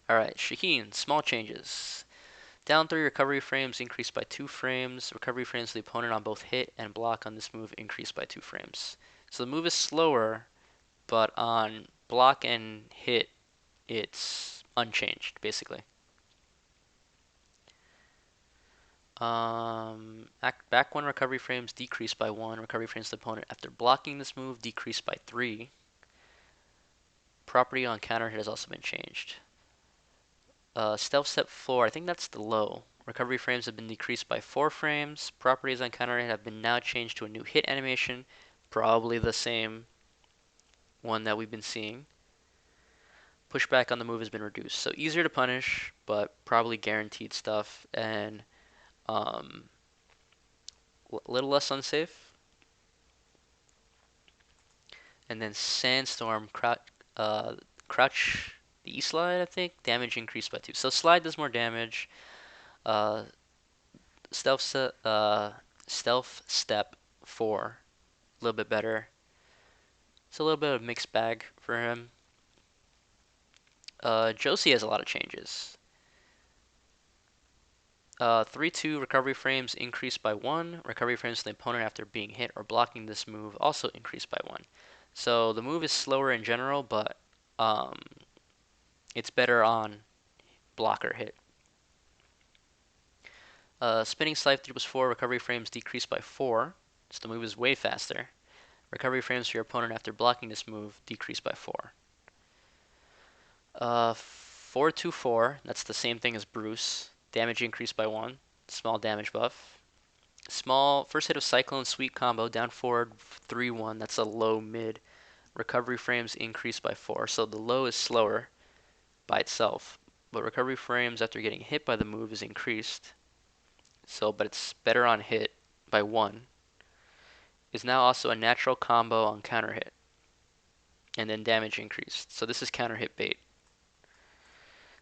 Alright, Shaheen, small changes. Down 3 recovery frames increased by 2 frames. Recovery frames for the opponent on both hit and block on this move increased by 2 frames. So the move is slower, but on block and hit, it's unchanged, basically. Back 1 recovery frames decreased by 1. Recovery frames to the opponent after blocking this move decreased by 3. Property on counter hit has also been changed. Stealth step 4, I think that's the low. Recovery frames have been decreased by 4 frames. Properties on counter hit have been now changed to a new hit animation, probably the same one that we've been seeing. Pushback on the move has been reduced, so easier to punish, but probably guaranteed stuff, and um, a little less unsafe. And then Sandstorm, Crouch, the E-Slide, I think, damage increased by 2. So Slide does more damage. Uh, stealth, stealth Step 4, a little bit better. It's a little bit of a mixed bag for him. Josie has a lot of changes. 3-2 recovery frames increased by 1. Recovery frames to the opponent after being hit or blocking this move also increased by 1. So the move is slower in general, but um, it's better on blocker hit. Spinning Slide 3 plus 4. Recovery frames decreased by 4. So the move is way faster. Recovery frames for your opponent after blocking this move decreased by 4. 4-2-4. That's the same thing as Bruce. Damage increased by 1. Small damage buff. Small first hit of Cyclone Sweep combo down forward 3-1. That's a low mid. Recovery frames increased by 4. So the low is slower by itself, but recovery frames after getting hit by the move is increased. So, but it's better on hit by 1. Is now also a natural combo on counter hit, and then damage increased. So this is counter hit bait.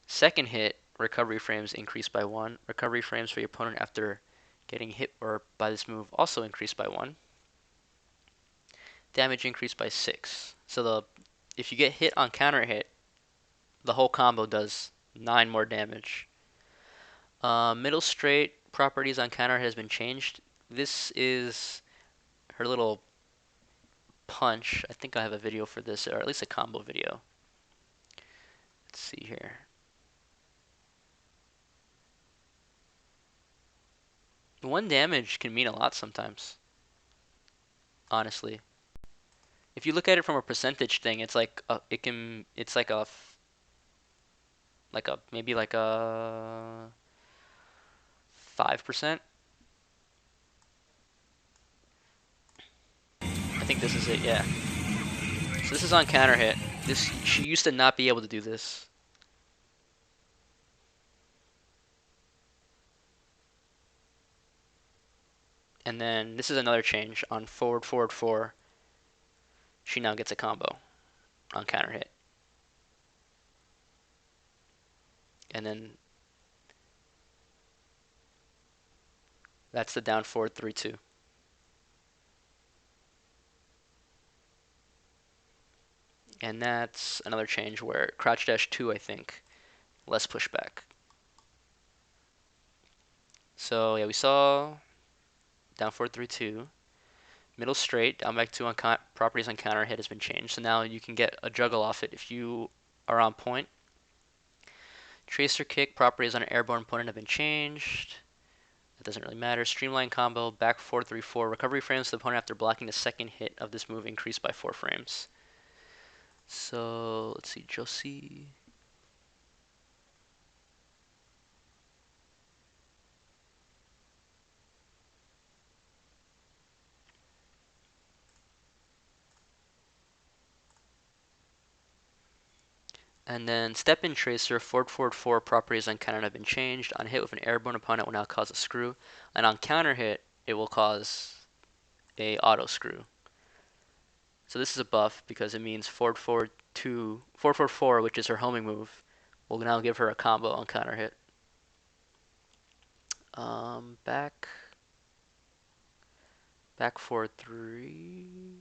Second hit, recovery frames increased by 1. Recovery frames for your opponent after getting hit or by this move also increased by 1. Damage increased by 6. So if you get hit on counter hit, the whole combo does 9 more damage. Middle straight properties on counter hit has been changed. This is her little punch. I think I have a video for this, or at least a combo video. Let's see here. One damage can mean a lot sometimes, honestly. If you look at it from a percentage thing, it's like it's maybe like a 5%. I think this is it, yeah. So this is on counter hit. She used to not be able to do this. And then this is another change on forward, forward, 4. She now gets a combo on counter hit. And then that's the down forward 3-2. And that's another change where crouch dash 2, I think, less pushback. So yeah, we saw down forward 3-2. Middle straight, down back 2 on properties on counter hit has been changed. So now you can get a juggle off it if you are on point. Tracer kick, properties on an airborne opponent have been changed. That doesn't really matter. Streamline combo, back 4-3-4. Recovery frames to the opponent after blocking the second hit of this move increased by 4 frames. So let's see, Josie. And then Step in Tracer, forward, forward, 4 properties on counter have been changed. On hit with an airborne opponent will now cause a screw. And on counter hit, it will cause a auto screw. So this is a buff because it means forward, forward, 2, forward, forward, 4, which is her homing move, will now give her a combo on counter hit. Back 4-3.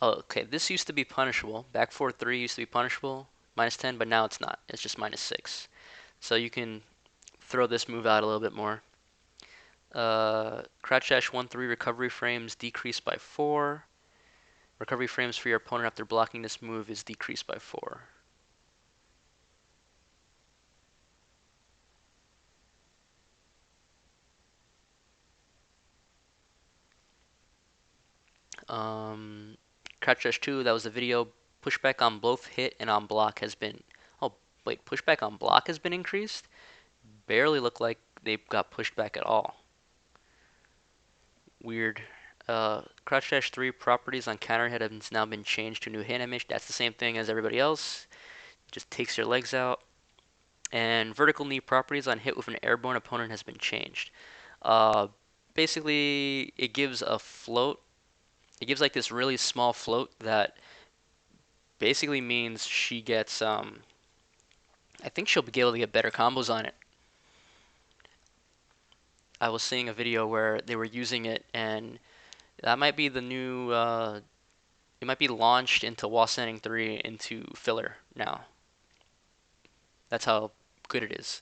Oh, okay, this used to be punishable. Back forward 3 used to be punishable, -10, but now it's not. It's just -6. So you can throw this move out a little bit more. Crouch dash 1-3 recovery frames decreased by 4. Recovery frames for your opponent after blocking this move is decreased by 4. Um, Crouch dash 2, that was the video. Pushback on both hit and on block has been. Oh, wait, pushback on block has been increased? Barely look like they got pushed back at all. Weird. Crouch dash 3 properties on counter hit have now been changed to new hit animation. That's the same thing as everybody else. Just takes your legs out. And vertical knee properties on hit with an airborne opponent has been changed. Uh, Basically, it gives a float. It gives like this really small float that basically means she gets. I think she'll be able to get better combos on it. I was seeing a video where they were using it, and that might be the new. It might be launched into Wall Standing 3 into filler now. That's how good it is.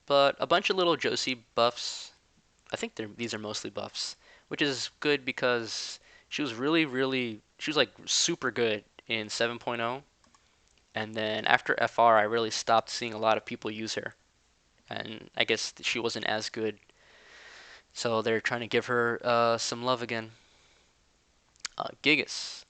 But a bunch of little Josie buffs. I think these are mostly buffs, which is good because she was like super good in 7.0, and then after FR, I really stopped seeing a lot of people use her, and I guess she wasn't as good, so they're trying to give her some love again. Gigas.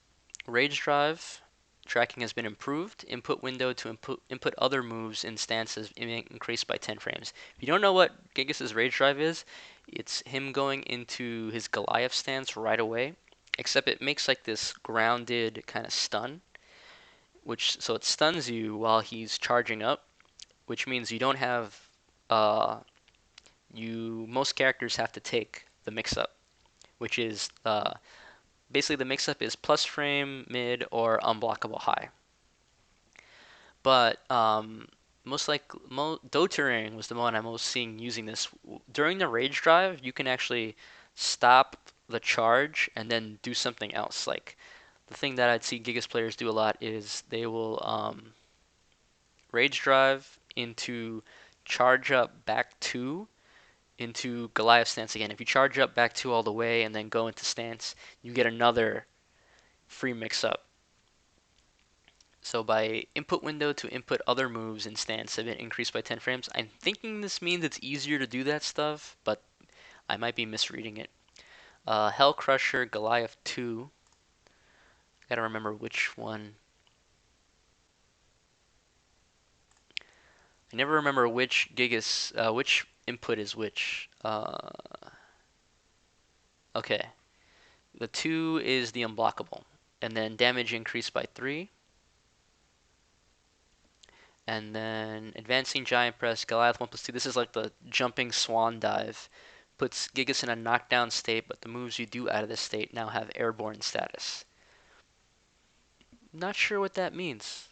Rage Drive tracking has been improved. Input window to input other moves in stances increased by 10 frames. If you don't know what Gigas' Rage Drive is, it's him going into his Goliath stance right away. Except it makes like this grounded kind of stun, which so it stuns you while he's charging up, which means you don't have most characters have to take the mix up, which is basically the mix up is plus frame, mid, or unblockable high. But most like Dotering was the one I'm most seeing using this. During the rage drive, you can actually stop the charge and then do something else. Like the thing that I'd see Gigas players do a lot is they will rage drive into charge up back two into Goliath stance again. If you charge up back two all the way and then go into stance, you get another free mix up. So by input window to input other moves in stance have been increased by 10 frames. I'm thinking this means it's easier to do that stuff, but I might be misreading it. Hell Crusher Goliath 2. Gotta remember which one. I never remember which Gigas, which input is which. Okay. The 2 is the unblockable. And then damage increased by 3. And then Advancing Giant Press, Goliath 1+2. This is like the jumping swan dive. Puts Gigas in a knockdown state, but the moves you do out of this state now have airborne status. Not sure what that means.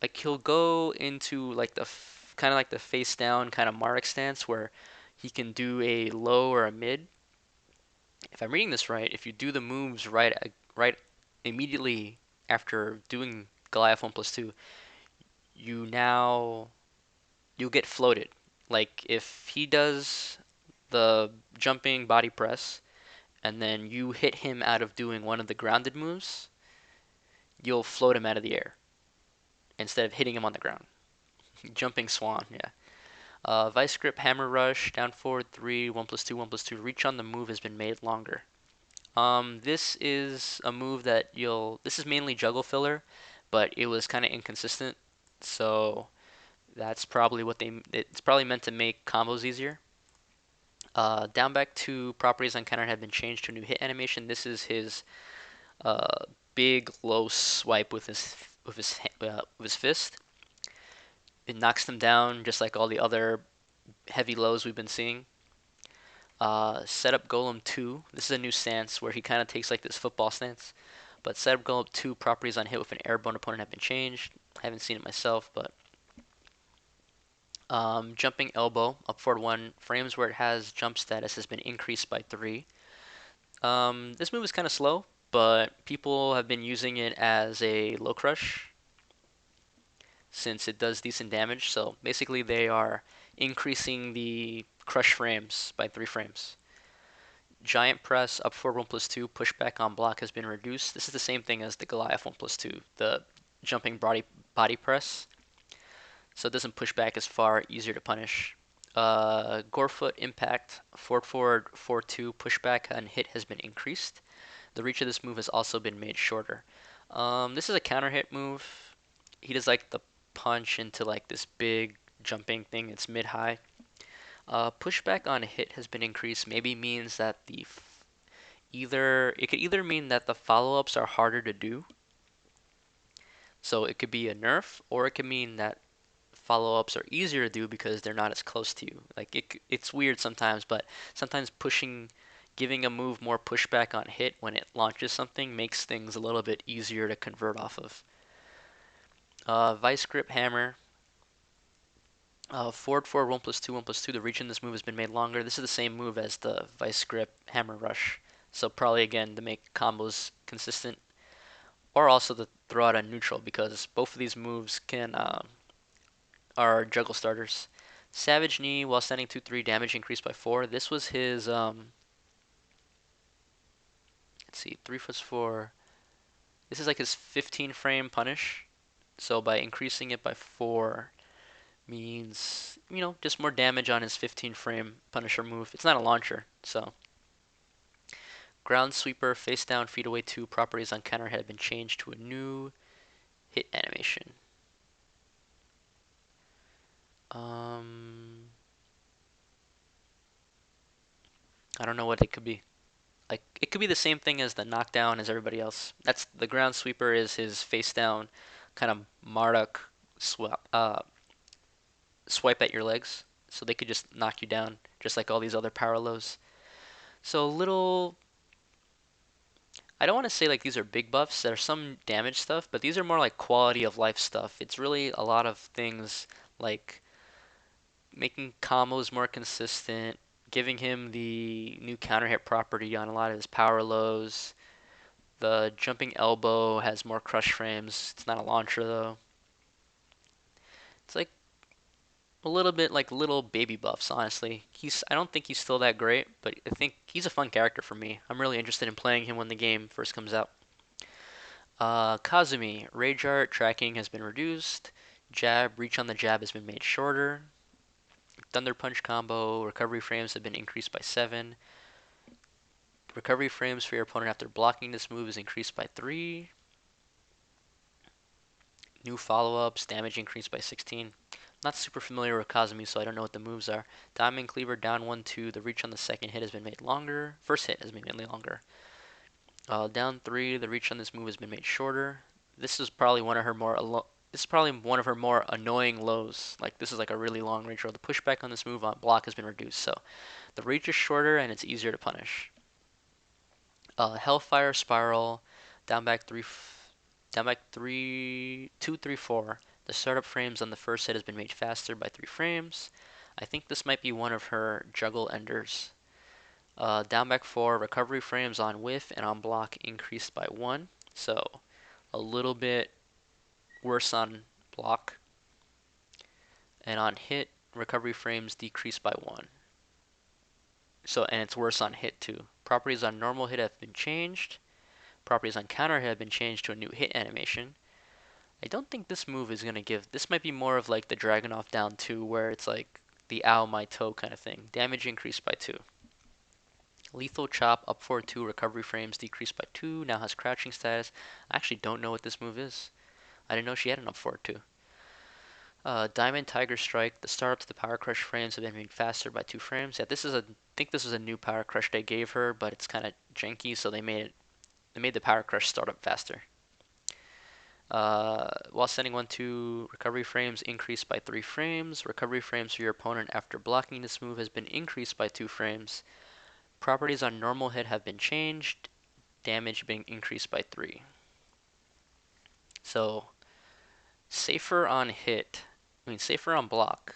Like he'll go into like the kind of like the face down kind of Marek stance where he can do a low or a mid. If I'm reading this right, if you do the moves right immediately after doing Goliath 1+2, you now you'll get floated. Like if he does the jumping body press and then you hit him out of doing one of the grounded moves, you'll float him out of the air instead of hitting him on the ground. Jumping swan, yeah. Vice grip, hammer rush, down forward 3, 1+2, 1+2. Reach on the move has been made longer. This is a move that this is mainly juggle filler, but it was kind of inconsistent. So that's probably it's probably meant to make combos easier. Down back two properties on counter have been changed to a new hit animation. This is his uh, big low swipe with his fist. It knocks them down just like all the other heavy lows we've been seeing. Setup Golem 2. This is a new stance where he kind of takes like this football stance. But Setup Golem 2 properties on hit with an airborne opponent have been changed. I haven't seen it myself, but Jumping Elbow up forward 1 frames where it has jump status has been increased by 3. This move is kind of slow. but people have been using it as a low crush since it does decent damage. So basically, they are increasing the crush frames by 3 frames. Giant press, up forward 1+2, pushback on block has been reduced. This is the same thing as the Goliath 1+2, the jumping body press. So it doesn't push back as far, easier to punish. Gorefoot impact, forward 4-2, pushback and hit has been increased. The reach of this move has also been made shorter. This is a counter hit move. He does like the punch into like this big jumping thing. It's mid high. Pushback on hit has been increased. Maybe means that the it could either mean that the follow ups are harder to do. So it could be a nerf, or it could mean that follow-ups are easier to do because they're not as close to you. Like it's weird sometimes, but sometimes giving a move more pushback on hit when it launches something makes things a little bit easier to convert off of. Vice grip hammer. Forward 1+2 1+2. The reach in this move has been made longer. This is the same move as the vice grip hammer rush. So probably again to make combos consistent, or also to throw out a neutral because both of these moves can are juggle starters. Savage Knee while standing 2-3, damage increased by 4. This was his, let's see, 3+4. This is like his 15 frame punish. So by increasing it by 4 means, just more damage on his 15 frame Punisher move. It's not a launcher, so. Ground Sweeper, face down, feet away 2 properties on counter had been changed to a new hit animation. I don't know what it could be. Like it could be the same thing as the knockdown as everybody else. That's the ground sweeper is his face down kind of Marduk swipe at your legs, so they could just knock you down just like all these other power lows. So little I don't want to say like these are big buffs. There's some damage stuff, but these are more like quality of life stuff. It's really a lot of things like making combos more consistent, giving him the new counter hit property on a lot of his power lows. The jumping elbow has more crush frames. It's not a launcher though. It's like a little bit like little baby buffs, honestly. I don't think he's still that great, but I think he's a fun character for me. I'm really interested in playing him when the game first comes out. Kazumi, Rage Art tracking has been reduced. Jab, reach on the jab has been made shorter. Thunder Punch combo, recovery frames have been increased by 7. Recovery frames for your opponent after blocking this move is increased by 3. New follow-ups, damage increased by 16. Not super familiar with Kazumi, so I don't know what the moves are. Diamond Cleaver down 1-2. The reach on the second hit has been made longer. First hit has been made longer. Down 3. The reach on this move has been made shorter. This is probably one of her more annoying lows. Like this is like a really long reach. Or the pushback on this move on block has been reduced, so the reach is shorter and it's easier to punish. Hellfire Spiral, down back 2, 3, 4. The startup frames on the first hit has been made faster by 3 frames. I think this might be one of her juggle enders. Down back 4, recovery frames on whiff and on block increased by 1. So a little bit worse on block. And on hit, recovery frames decreased by 1. So, and it's worse on hit too. Properties on normal hit have been changed. Properties on counter hit have been changed to a new hit animation. I don't think this move is going to give... This might be more of like the Dragunov down 2, where it's like the ow my toe kind of thing. Damage increased by 2. Lethal Chop, up forward 2, recovery frames decreased by 2, now has crouching status. I actually don't know what this move is. I didn't know she had an up forward 2. Diamond Tiger Strike, the startup to the Power Crush frames have been made faster by 2 frames. Yeah, I think this is a new Power Crush they gave her, but it's kind of janky, so they made the Power Crush startup faster. While sending 1-2, recovery frames increased by 3 frames. Recovery frames for your opponent after blocking this move has been increased by 2 frames. Properties on normal hit have been changed. Damage being increased by 3. So, safer on hit. Safer on block.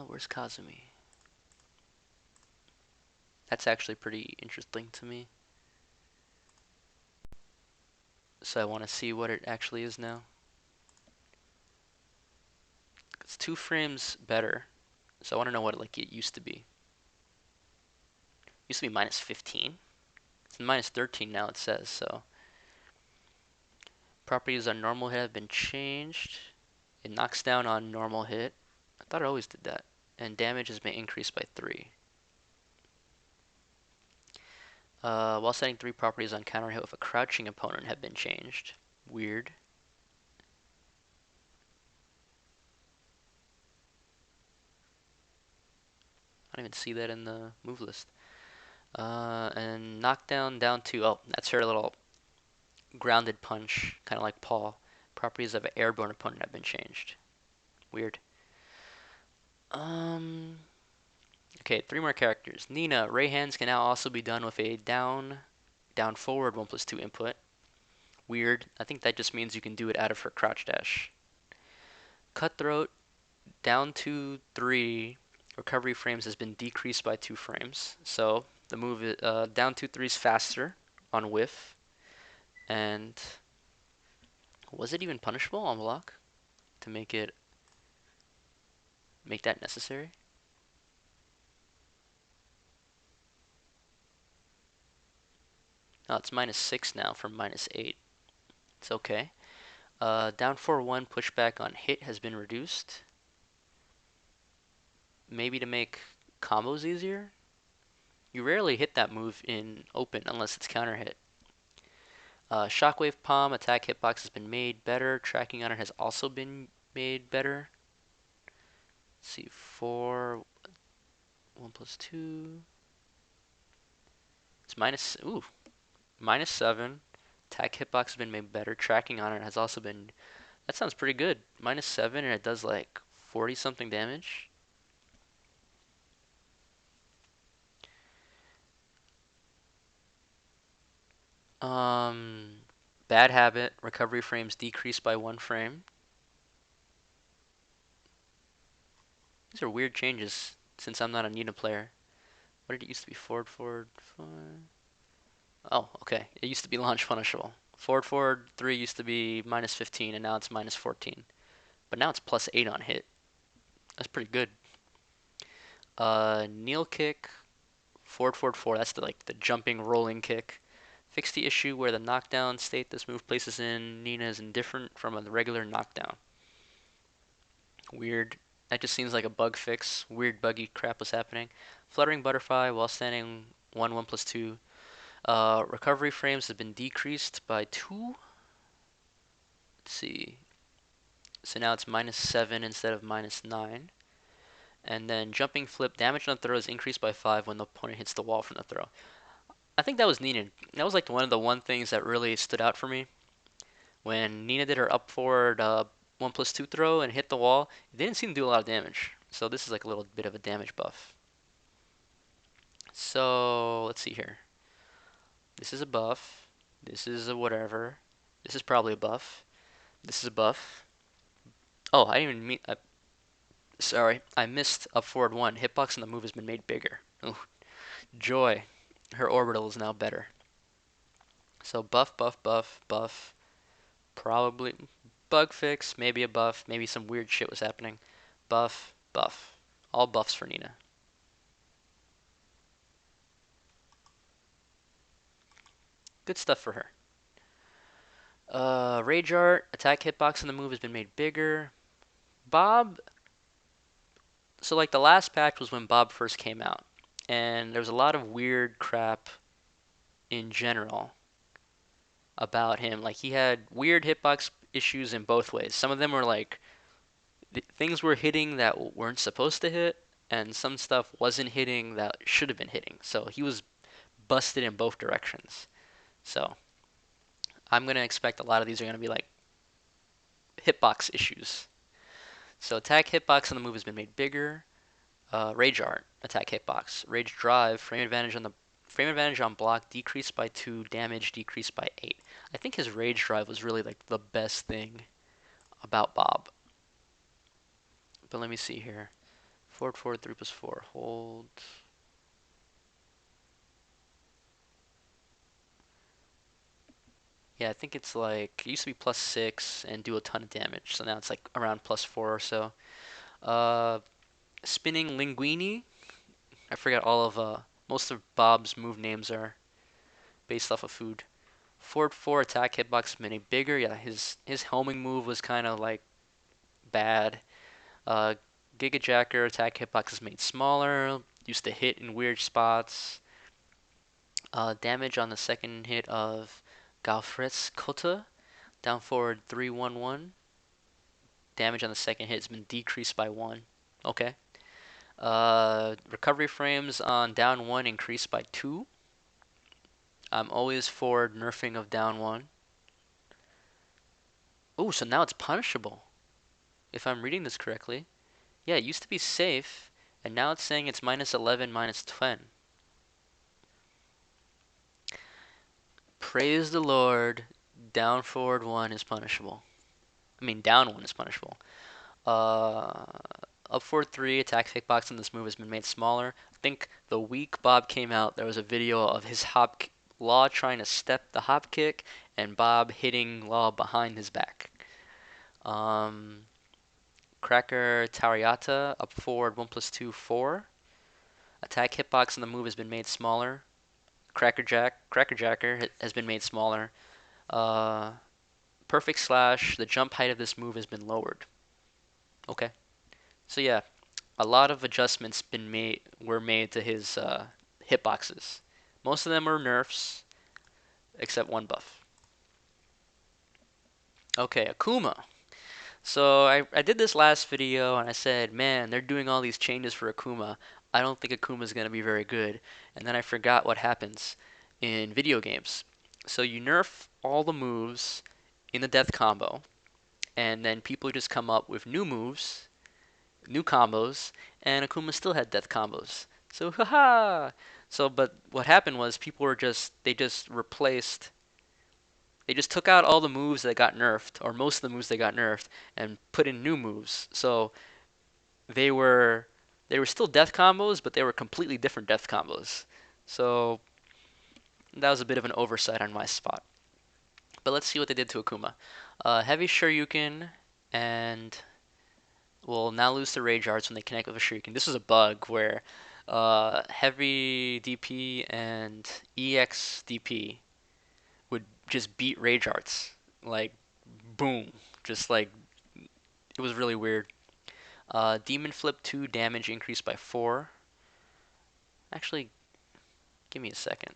Where's Kazumi? That's actually pretty interesting to me. So I want to see what it actually is now. It's 2 frames better. So I want to know what like it used to be. It used to be minus 15. It's minus 13 now it says, so. Properties on normal hit have been changed. It knocks down on normal hit. I thought it always did that. And damage has been increased by 3. While setting 3 properties on counter hit with a crouching opponent have been changed. Weird. I don't even see that in the move list. And knockdown down to, oh, that's her little grounded punch, kind of like Paul. Properties of an airborne opponent have been changed. Weird. Um, okay, 3 more characters. Nina, ray hands can now also be done with a down forward 1+2 input. Weird. I think that just means you can do it out of her crouch dash. Cutthroat, down to 3 recovery frames has been decreased by 2 frames. So the move down to 3 is faster on whiff. And was it even punishable on block to make that necessary? Oh, it's -6 now from -8. It's okay. Down 4-1 pushback on hit has been reduced. Maybe to make combos easier? You rarely hit that move in open unless it's counter hit. Shockwave Palm attack hitbox has been made better. Tracking on it has also been made better. Let's see, 4, 1+2. It's -7. Attack hitbox has been made better. Tracking on it has also been. That sounds pretty good. -7 and it does like 40 something damage. Um, Bad habit. Recovery frames decreased by 1 frame. These are weird changes since I'm not a Nina player. What did it used to be? Forward, forward, forward. Oh, okay. It used to be launch punishable. Forward, forward 3 used to be -15 and now it's -14. But now it's +8 on hit. That's pretty good. Kneel kick, forward, forward 4. That's the jumping, rolling kick. Fix the issue where the knockdown state this move places in Nina is indifferent from a regular knockdown. Weird. That just seems like a bug fix. Weird buggy crap was happening. Fluttering butterfly while standing 1+2. Recovery frames have been decreased by 2. Let's see. So now it's -7 instead of -9. And then jumping flip, damage on the throw is increased by 5 when the opponent hits the wall from the throw. I think that was needed. That was like one things that really stood out for me. When Nina did her up forward 1+2 throw and hit the wall, it didn't seem to do a lot of damage. So this is like a little bit of a damage buff. So let's see here. This is a buff. This is a whatever. This is probably a buff. This is a buff. Oh, I didn't even mean. Sorry, I missed up forward 1. Hitbox on the move has been made bigger. Ooh, joy. Her orbital is now better. So buff, buff, buff, buff. Probably bug fix, maybe a buff, maybe some weird shit was happening. Buff, buff. All buffs for Nina. Good stuff for her. Rage Art, attack hitbox on the move has been made bigger. Bob, so like the last patch was when Bob first came out. And there was a lot of weird crap in general about him. Like he had weird hitbox issues in both ways. Some of them were like things were hitting that weren't supposed to hit, and some stuff wasn't hitting that should have been hitting. So he was busted in both directions. So I'm gonna expect a lot of these are gonna be like hitbox issues. So attack hitbox on the move has been made bigger. Rage Art attack hitbox. Rage Drive frame advantage on block decreased by 2, damage decreased by 8. I think his Rage Drive was really like the best thing about Bob. But let me see here. Forward, forward, 3+4. Hold. Yeah, I think it's like it used to be +6 and do a ton of damage, so now it's like around +4 or so. Uh, Spinning Linguini. I forgot all of most of Bob's move names are based off of food. Forward 4 attack hitbox made bigger. Yeah, his homing move was kind of like bad. Uh, Giga Jacker attack hitbox is made smaller. Used to hit in weird spots. Damage on the second hit of Galfret's Kota, down forward 311. Damage on the second hit has been decreased by 1. Okay. Recovery frames on down 1 increased by 2. I'm always for nerfing of down 1. Oh, so now it's punishable, if I'm reading this correctly. Yeah, it used to be safe, and now it's saying it's -11, -10. Praise the Lord, down forward 1 is punishable. I mean, down 1 is punishable. Uh, Up forward 3, attack hitbox in this move has been made smaller. I think the week Bob came out, there was a video of his Law trying to step the hop kick, and Bob hitting Law behind his back. Um, Cracker Tariata, up forward 1+2, 4. Attack hitbox in the move has been made smaller. Cracker Jacker has been made smaller. Uh, Perfect Slash, the jump height of this move has been lowered. Okay. So yeah, a lot of adjustments were made to his hitboxes. Most of them were nerfs, except one buff. Okay, Akuma. So I did this last video and I said, man, they're doing all these changes for Akuma. I don't think Akuma's gonna be very good. And then I forgot what happens in video games. So you nerf all the moves in the death combo, and then people just come up with new moves, new combos, and Akuma still had death combos. So haha. So but what happened was people were just they just took out all the moves that got nerfed, or most of the moves that got nerfed, and put in new moves. So they were they were still death combos, but they were completely different death combos. So that was a bit of an oversight on my spot. But let's see what they did to Akuma. Heavy Shoryuken and will now lose to Rage Arts when they connect with a Shuriken. This is a bug where heavy DP and EX DP would just beat Rage Arts. Like, boom. Just like, it was really weird. Demon Flip 2 damage increased by 4. Actually, give me a second.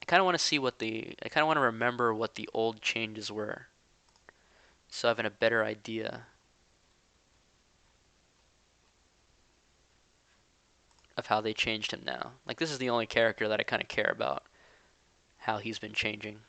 I kind of want to remember what the old changes were. So I have a better idea of how they changed him now. Like, this is the only character that I kind of care about, how he's been changing.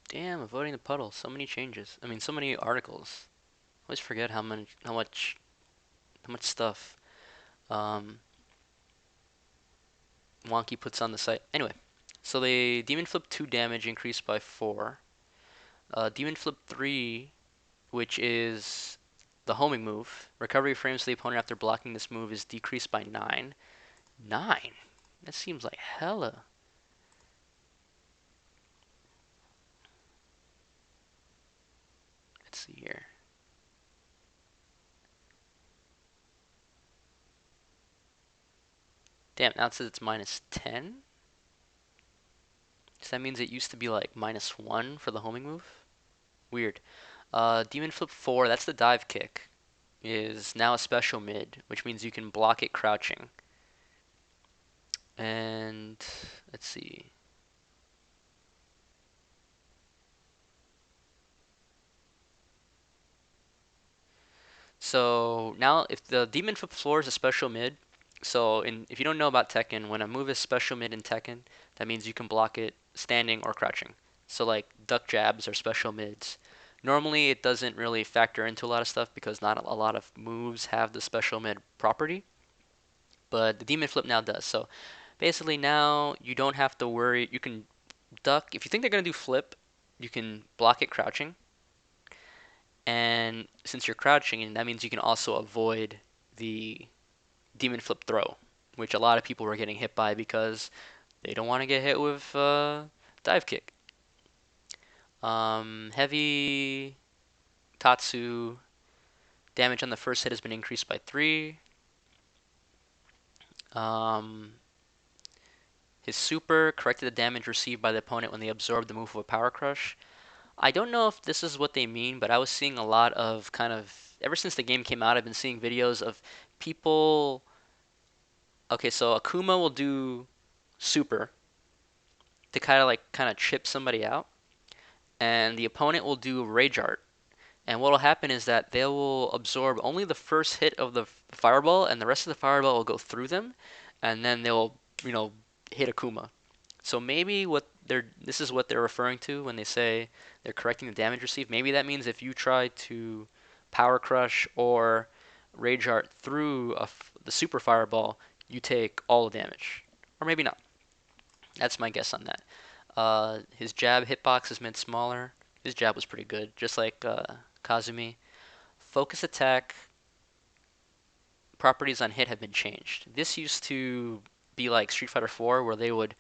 Damn, avoiding the puddle. So many changes. I mean, so many articles. I always forget how much stuff um, Wonky puts on the site. Anyway, so they Demon Flip 2 damage increased by 4. Demon Flip 3, which is the homing move. Recovery frames to the opponent after blocking this move is decreased by 9. 9? That seems like hella. Let's see here. Damn, now it says it's -10? So that means it used to be like -1 for the homing move? Weird. Demon Flip 4, that's the dive kick, is now a special mid, which means you can block it crouching. And let's see. So now if the Demon Flip 4 is a special mid, if you don't know about Tekken, when a move is special mid in Tekken, that means you can block it standing or crouching. So like duck jabs are special mids. Normally it doesn't really factor into a lot of stuff because not a lot of moves have the special mid property. but the demon flip now does. So basically now you don't have to worry. You can duck. If you think they're gonna do flip, you can block it crouching. And since you're crouching, and that means you can also avoid the demon flip throw, which a lot of people were getting hit by because they don't want to get hit with dive kick. Heavy Tatsu damage on the first hit has been increased by 3. Um, his super corrected the damage received by the opponent when they absorbed the move of a power crush. I don't know if this is what they mean, but I was seeing a lot of kind of ever since the game came out, I've been seeing videos of people. Okay, so Akuma will do super to kind of chip somebody out, and the opponent will do rage art. And what will happen is that they will absorb only the first hit of the fireball, and the rest of the fireball will go through them, and then they'll, you know, hit Akuma. So maybe what they're this is what they're referring to when they say they're correcting the damage received. Maybe that means if you try to power crush or rage art through the super fireball, you take all the damage, or maybe not. That's my guess on that. His jab hitbox is made smaller. His jab was pretty good, just like Kazumi. Focus attack properties on hit have been changed. This used to be like Street Fighter 4, where they would,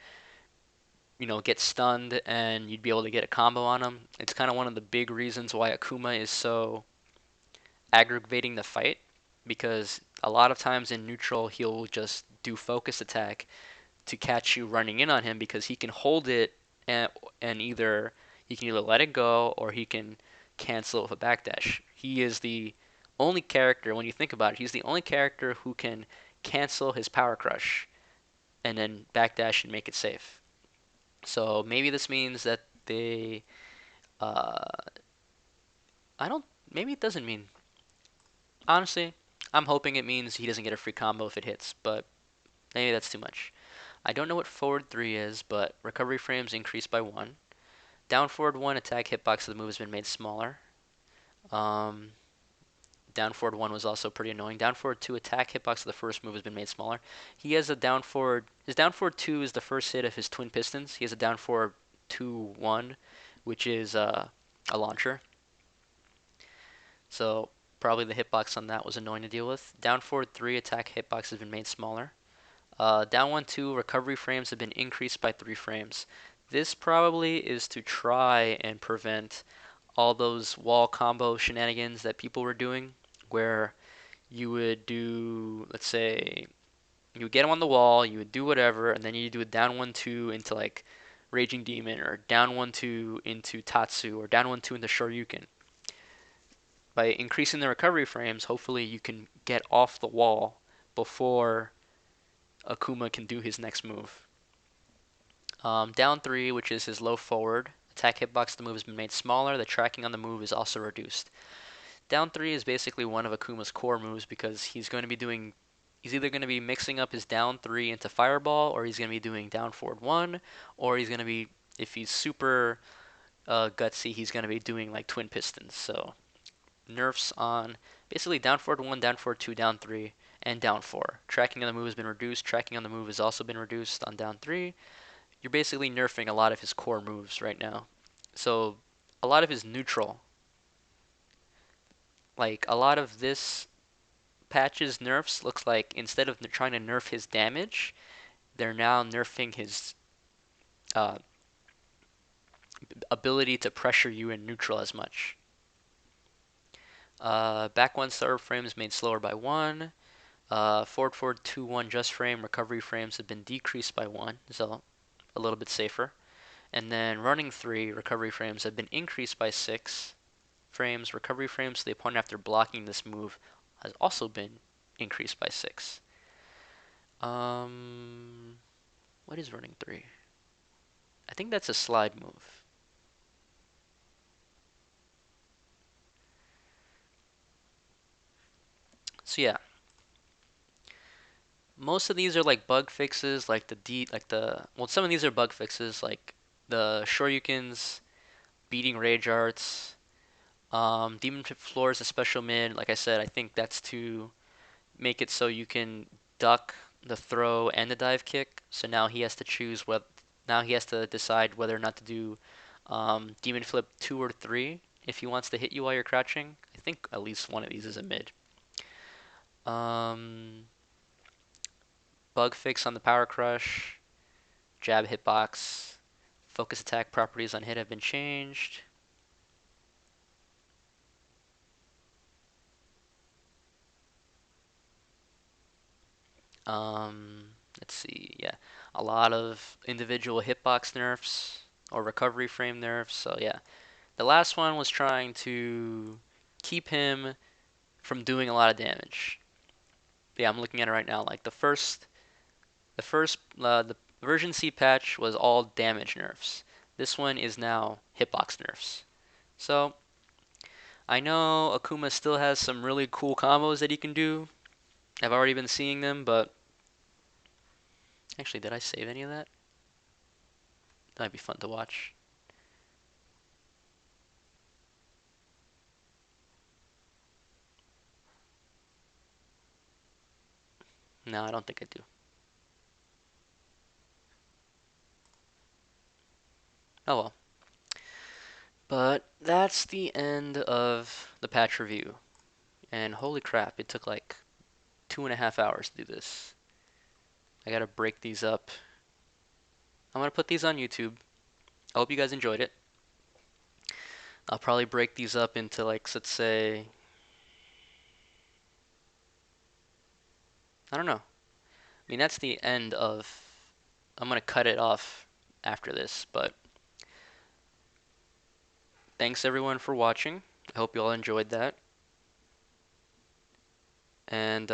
get stunned and you'd be able to get a combo on them. It's kind of one of the big reasons why Akuma is so aggravating the fight, because a lot of times in neutral he'll just do focus attack to catch you running in on him because he can hold it and either he can either let it go or he can cancel it with a backdash. He is the only character, when you think about it, he's the only character who can cancel his power crush and then backdash and make it safe. So maybe this means that they, uh, I don't, maybe it doesn't mean, honestly, I'm hoping it means he doesn't get a free combo if it hits, but maybe that's too much. I don't know what forward 3 is, but recovery frames increased by 1. Down forward 1 attack hitbox of the move has been made smaller. Um, down forward 1 was also pretty annoying. Down forward 2 attack hitbox of the first move has been made smaller. He has a down forward. His down forward 2 is the first hit of his twin pistons. He has a down forward 2-1, which is a launcher. So probably the hitbox on that was annoying to deal with. Down forward 3 attack hitbox has been made smaller. Down 1-2 recovery frames have been increased by 3 frames. This probably is to try and prevent all those wall combo shenanigans that people were doing, where you would do, let's say, you would get him on the wall, you would do whatever, and then you do a down 1-2 into like Raging Demon, or down 1-2 into Tatsu, or down 1-2 into Shoryuken. By increasing the recovery frames, hopefully you can get off the wall before Akuma can do his next move. Down 3, which is his low forward, attack hitbox of the move has been made smaller. The tracking on the move is also reduced. Down 3 is basically one of Akuma's core moves because he's either going to be mixing up his down 3 into fireball, or he's going to be doing down forward 1, or he's going to be, if he's super gutsy, he's going to be doing like twin pistons. So nerfs on basically down forward 1, down forward 2, down 3, and down 4. Tracking on the move has been reduced. Tracking on the move has also been reduced on down 3. You're basically nerfing a lot of his core moves right now. So a lot of his neutral, like a lot of this patch's nerfs looks like instead of trying to nerf his damage, they're now nerfing his uh, ability to pressure you in neutral as much. Back 1 startup frames made slower by 1. Forward 2-1 just frame recovery frames have been decreased by 1, so a little bit safer. And then running 3 recovery frames have been increased by 6 frames. Recovery frames to the opponent after blocking this move has also been increased by 6. What is running 3? I think that's a slide move. So yeah, most of these are like bug fixes, like some of these are bug fixes, like the Shoryukens, beating rage arts, Demon Pit Floor is a special mid. Like I said, I think that's to make it so you can duck the throw and the dive kick. So now he has to choose what. Now he has to decide whether or not to do demon flip 2 or 3 if he wants to hit you while you're crouching. I think at least one of these is a mid. Um, Bug fix on the power crush. Jab hitbox. Focus attack properties on hit have been changed. Let's see. Yeah, a lot of individual hitbox nerfs or recovery frame nerfs. So yeah, the last one was trying to keep him from doing a lot of damage. Yeah, I'm looking at it right now. Like the version C patch was all damage nerfs. This one is now hitbox nerfs. So I know Akuma still has some really cool combos that he can do. I've already been seeing them, but actually, did I save any of that? That might be fun to watch. No, I don't think I do. Oh well. But that's the end of the patch review. And holy crap, it took like 2.5 hours to do this. I gotta break these up. I'm gonna put these on YouTube. I hope you guys enjoyed it. I'll probably break these up into like, let's say, I don't know. I mean, that's the end of. I'm gonna cut it off after this, but thanks everyone for watching. I hope you all enjoyed that. And